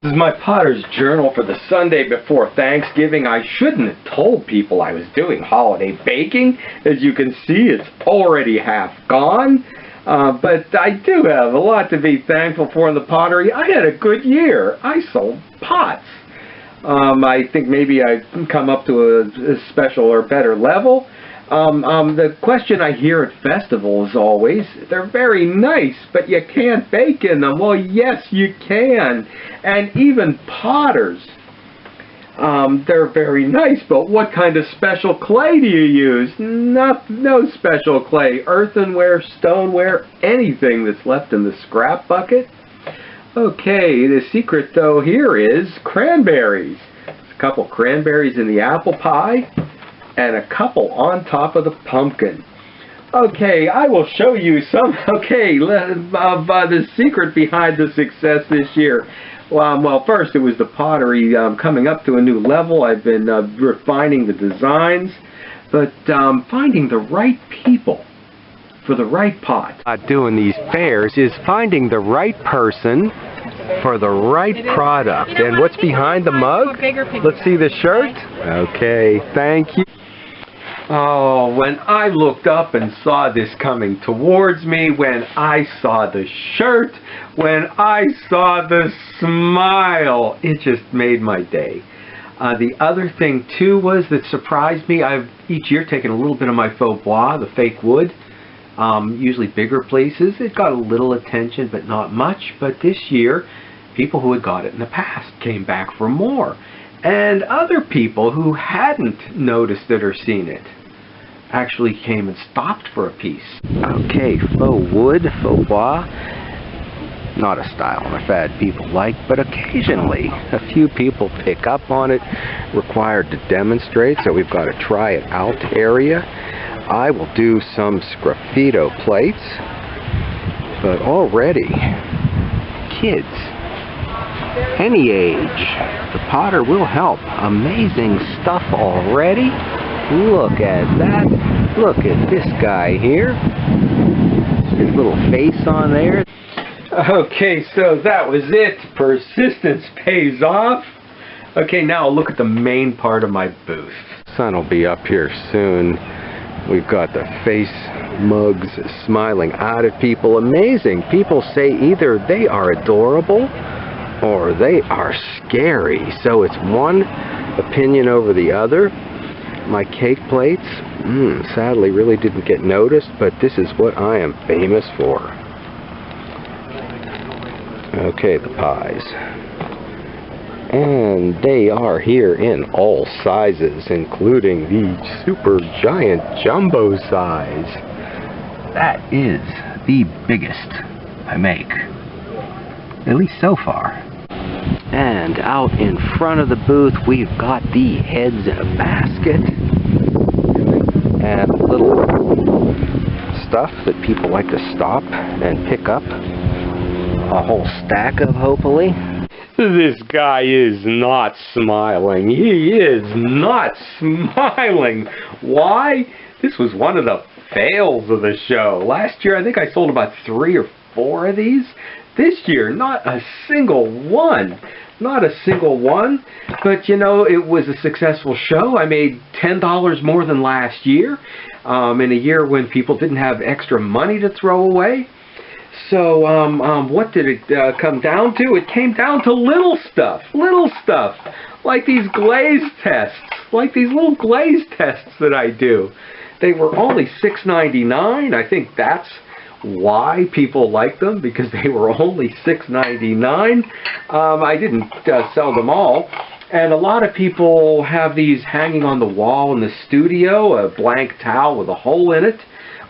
This is my Potter's Journal for the Sunday before Thanksgiving. I shouldn't have told people I was doing holiday baking. As you can see, it's already half gone. But I do have a lot to be thankful for in the pottery. I had a good year. I sold pots. I think maybe I've come up to a special or better level. The question I hear at festivals is always, they're very nice, but you can't bake in them. Well, yes, you can. And even potters, they're very nice, but what kind of special clay do you use? No special clay. Earthenware, stoneware, anything that's left in the scrap bucket. Okay, the secret though here is cranberries. There's a couple cranberries in the apple pie and a couple on top of the pumpkin. Okay, I will show you some, of the secret behind the success this year. Well, first it was the pottery coming up to a new level. I've been refining the designs, but finding the right people for the right pot. Doing these fairs is finding the right person for the right product. And what's behind the mug? Let's see the shirt. Okay, thank you. Oh, when I looked up and saw this coming towards me, when I saw the shirt, when I saw the smile, it just made my day. The other thing too was that surprised me, I've each year taken a little bit of my faux bois, the fake wood, usually bigger places. It got a little attention, but not much. But this year, people who had got it in the past came back for more. And other people who hadn't noticed it or seen it actually came and stopped for a piece. Okay, faux wood, faux bois, not a style or a fad people like, but occasionally a few people pick up on it, required to demonstrate, so we've got a try it out area. I will do some sgraffito plates, but already kids, any age, the potter will help. Amazing stuff already. Look at that. Look at this guy here. His little face on there. Okay, so that was it. Persistence pays off. Okay, now look at the main part of my booth. Sun will be up here soon. We've got the face mugs smiling out at people. Amazing. People say either they are adorable or they are scary. So it's one opinion over the other. My cake plates, sadly really didn't get noticed, but this is what I am famous for. Okay, the pies. And they are here in all sizes, including the super giant jumbo size. That is the biggest I make, at least so far. And out in front of the booth, we've got the heads in a basket and little stuff that people like to stop and pick up. A whole stack of, hopefully. This guy is not smiling. He is not smiling. Why? This was one of the fails of the show. Last year, I think I sold about 3 or 4 of these. This year, not a single one. Not a single one. But, you know, it was a successful show. I made $10 more than last year, in a year when people didn't have extra money to throw away. So, what did it come down to? It came down to little stuff, like these glaze tests, like these little glaze tests that I do. They were only $6.99. I think that's why people like them, because they were only $6.99. I didn't sell them all. And a lot of people have these hanging on the wall in the studio, a blank towel with a hole in it.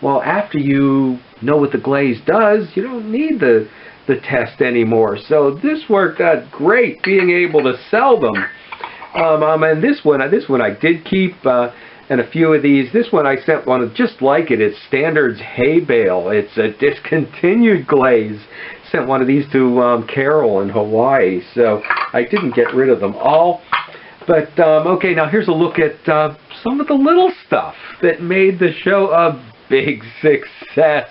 Well, after you know what the glaze does, you don't need the test anymore. So this worked out great, being able to sell them. And this one I did keep, and a few of these. This one I sent one just like it. It's Standards Hay Bale. It's a discontinued glaze. Sent one of these to Carol in Hawaii. So I didn't get rid of them all. But okay, now here's a look at some of the little stuff that made the show a big success.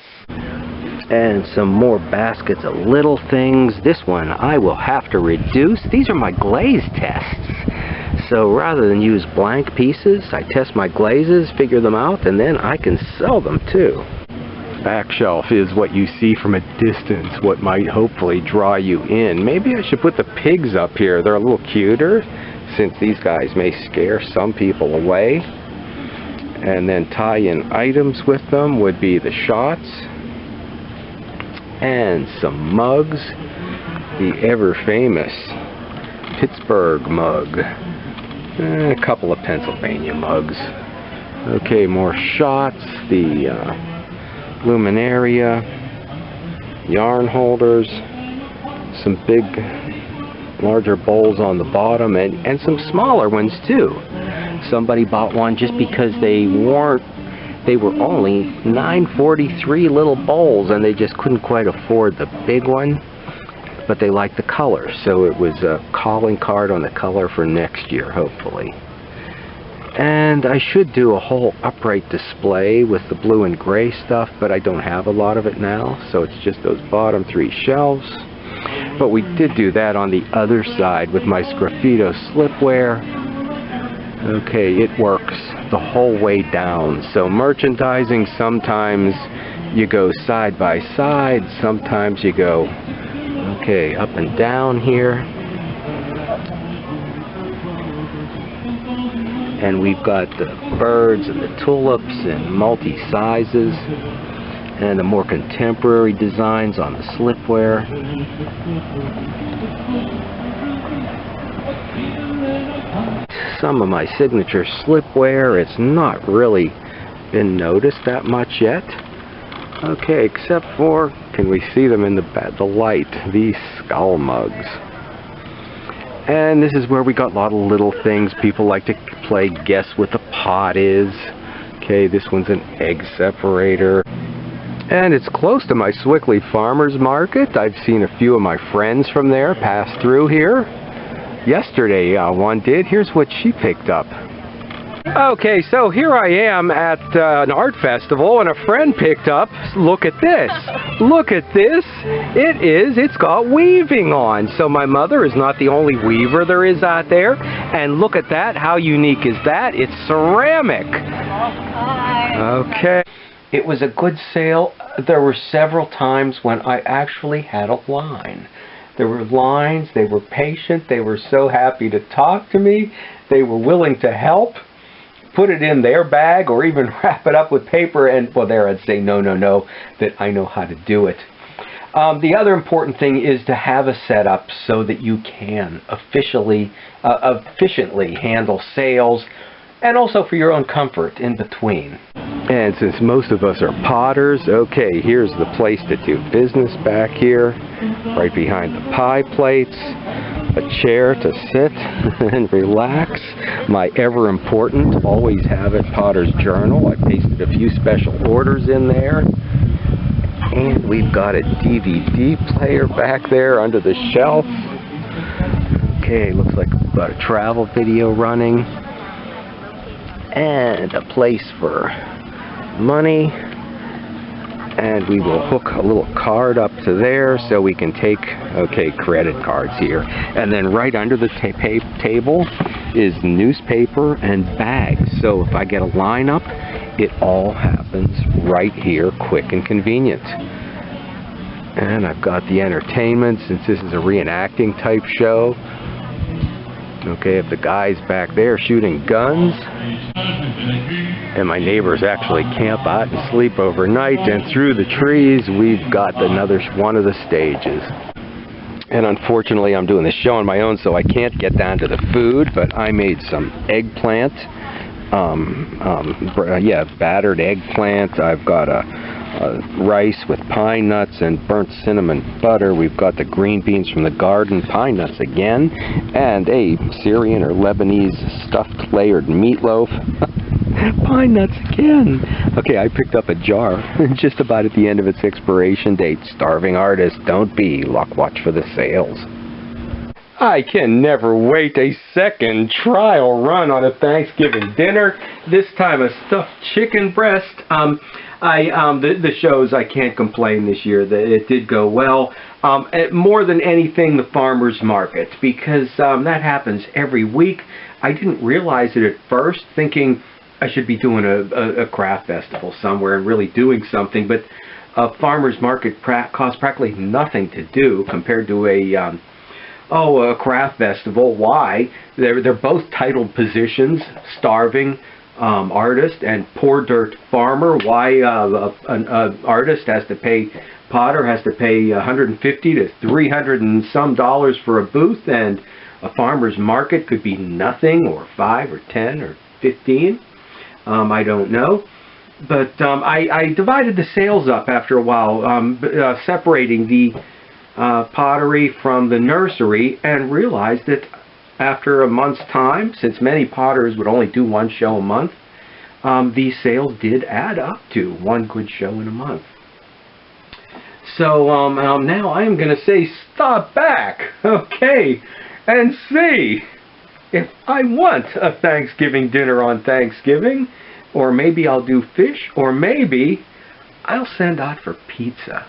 And some more baskets of little things. This one I will have to reduce. These are my glaze tests. So rather than use blank pieces, I test my glazes, figure them out, and then I can sell them too. Back shelf is what you see from a distance, what might hopefully draw you in. Maybe I should put the pigs up here. They're a little cuter, since these guys may scare some people away. And then tie-in items with them would be the shots and some mugs. The ever-famous Pittsburgh mug. And a couple of Pennsylvania mugs. Okay, more shots. The luminaria, yarn holders, some big, larger bowls on the bottom, and some smaller ones too. Somebody bought one just because they were only $9.43 little bowls, and they just couldn't quite afford the big one, but they liked the color, so it was a calling card on the color for next year, hopefully. And I should do a whole upright display with the blue and gray stuff, but I don't have a lot of it now, so it's just those bottom 3 shelves. But we did do that on the other side with my Sgraffito slipware. Okay, it works the whole way down. So merchandising, sometimes you go side by side, sometimes you go, okay, up and down here. And we've got the birds and the tulips in multi-sizes, and the more contemporary designs on the slipware. Some of my signature slipware, it's not really been noticed that much yet. Okay, except for, can we see them in the light? These skull mugs. And this is where we got a lot of little things. People like to play guess what the pot is. Okay, this one's an egg separator. And it's close to my Swickley Farmers Market. I've seen a few of my friends from there pass through here. Yesterday, one did. Here's what she picked up. Okay, so here I am at an art festival, and a friend picked up, look at this. Look at this. It's got weaving on. So my mother is not the only weaver there is out there. And look at that. How unique is that? It's ceramic. Okay. It was a good sale. There were several times when I actually had a line. There were lines. They were patient. They were so happy to talk to me. They were willing to help. Put it in their bag or even wrap it up with paper, and well, there I'd say no, that I know how to do it. The other important thing is to have a setup so that you can efficiently handle sales, and also for your own comfort in between. And since most of us are potters, okay, here's the place to do business back here, right behind the pie plates. A chair to sit and relax. My ever important, always have it Potter's Journal. I pasted a few special orders in there. And we've got a DVD player back there under the shelf. Okay, looks like we've got a travel video running. And a place for money. And we will hook a little card up to there so we can take, okay, credit cards here. And then right under the table is newspaper and bags. So if I get a lineup, it all happens right here, quick and convenient. And I've got the entertainment, since this is a reenacting type show. Okay, if the guy's back there shooting guns, and my neighbors actually camp out and sleep overnight, and through the trees we've got another one of the stages. And unfortunately I'm doing this show on my own, so I can't get down to the food, but I made some eggplant, battered eggplant. I've got a rice with pine nuts and burnt cinnamon butter. We've got the green beans from the garden, pine nuts again, and a Syrian or Lebanese stuffed layered meatloaf. Pine nuts again. Okay, I picked up a jar just about at the end of its expiration date. Starving artist, don't be. Watch for the sales. I can never wait a second trial run on a Thanksgiving dinner. This time a stuffed chicken breast. The shows, I can't complain this year. It did go well. More than anything, the farmers markets, because that happens every week. I didn't realize it at first, thinking I should be doing a craft festival somewhere and really doing something, but a farmers market costs practically nothing to do compared to a craft festival. Why? They're both titled positions: starving artist and poor dirt farmer. Why an artist has to pay, potter has to pay $150 to $300 and some for a booth, and a farmer's market could be nothing, or 5 or 10 or 15. I don't know. But I divided the sales up after a while, separating the pottery from the nursery, and realized that after a month's time, since many potters would only do one show a month, these sales did add up to one good show in a month. So now I'm going to say stop back, okay, and see if I want a Thanksgiving dinner on Thanksgiving, or maybe I'll do fish, or maybe I'll send out for pizza.